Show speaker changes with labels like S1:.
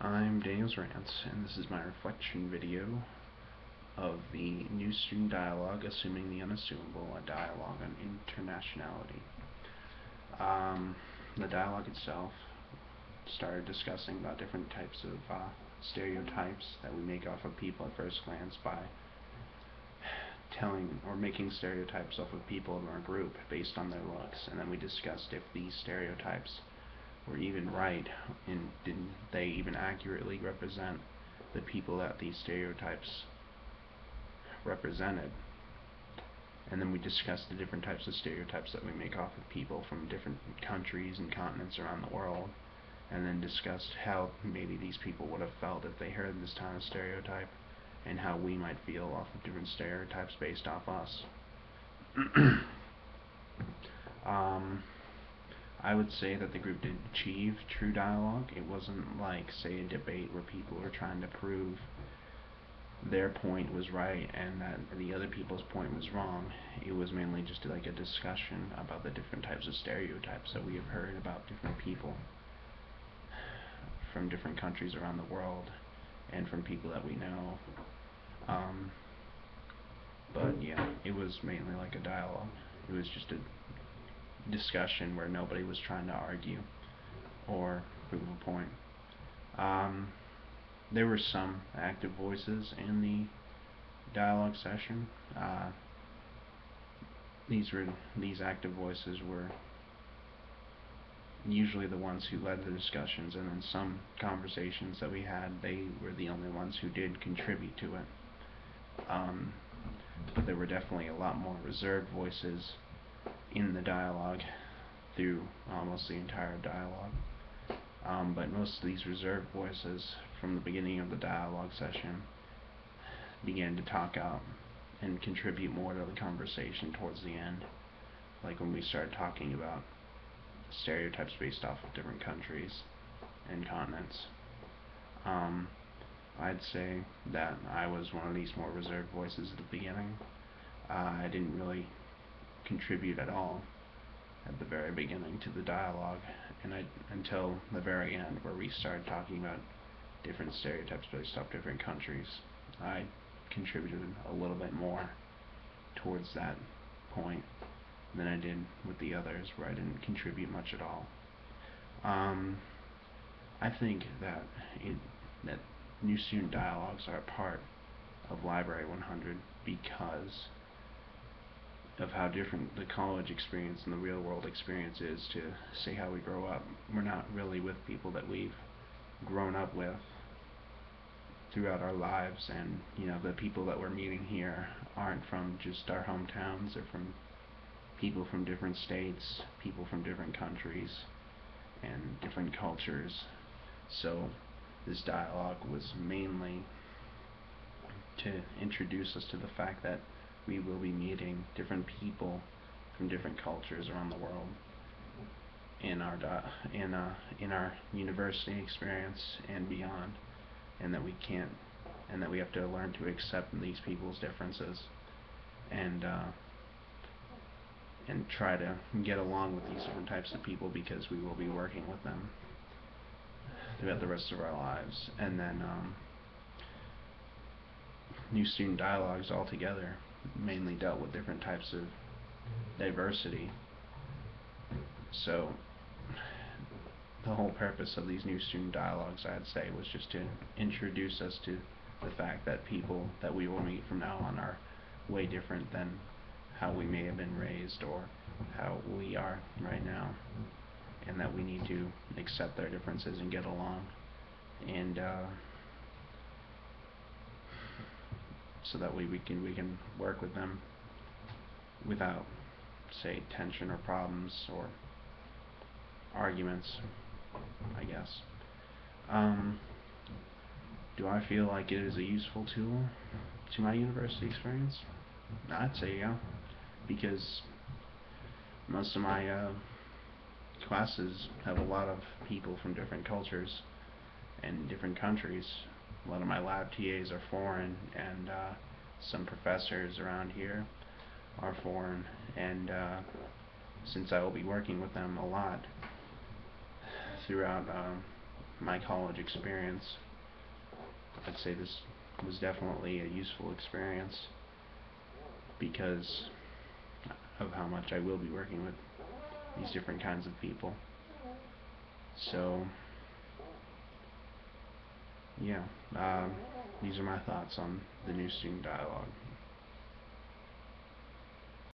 S1: I'm Daniel Zerance, and this is my reflection video of the new student dialogue, Assuming the Unassumable, a dialogue on internationality. The dialogue itself started discussing about different types of stereotypes that we make off of people at first glance by telling or making stereotypes off of people in our group based on their looks, and then we discussed if these stereotypes were even right, and did they even accurately represent the people that these stereotypes represented. And then we discussed the different types of stereotypes that we make off of people from different countries and continents around the world, and then discussed how maybe these people would have felt if they heard this kind of stereotype, and how we might feel off of different stereotypes based off us. I would say that the group did achieve true dialogue. It wasn't like, say, a debate where people were trying to prove their point was right and that the other people's point was wrong. It was mainly just like a discussion about the different types of stereotypes that we have heard about different people from different countries around the world and from people that we know. But yeah, it was mainly like a dialogue. It was just a discussion where nobody was trying to argue or prove a point. There were some active voices in the dialogue session. These active voices were usually the ones who led the discussions, and in some conversations that we had, they were the only ones who did contribute to it. But there were definitely a lot more reserved voices in the dialogue through almost the entire dialogue. But most of these reserved voices from the beginning of the dialogue session began to talk out and contribute more to the conversation towards the end, like when we started talking about stereotypes based off of different countries and continents. I'd say that I was one of these more reserved voices at the beginning. I didn't really contribute at all at the very beginning to the dialogue, and until the very end, where we started talking about different stereotypes based off different countries. I contributed a little bit more towards that point than I did with the others, where I didn't contribute much at all. I think that new student dialogues are a part of Library 100 because of how different the college experience and the real world experience is to say how we grow up. We're not really with people that we've grown up with throughout our lives, and the people that we're meeting here aren't from just our hometowns. They're from people from different states, people from different countries and different cultures. So this dialogue was mainly to introduce us to the fact that we will be meeting different people from different cultures around the world in our university experience and beyond, and that we have to learn to accept these people's differences and try to get along with these different types of people, because we will be working with them throughout the rest of our lives. And then new student dialogues altogether mainly dealt with different types of diversity. So the whole purpose of these new student dialogues, I'd say, was just to introduce us to the fact that people that we will meet from now on are way different than how we may have been raised or how we are right now, and that we need to accept their differences and get along, and so that we can work with them without, say, tension or problems or arguments, I guess. Do I feel like it is a useful tool to my university experience? I'd say yeah, because most of my classes have a lot of people from different cultures and different countries. A lot of my lab TAs are foreign, and some professors around here are foreign, and since I will be working with them a lot throughout my college experience, I'd say this was definitely a useful experience because of how much I will be working with these different kinds of people. So, yeah, these are my thoughts on the new student dialogue.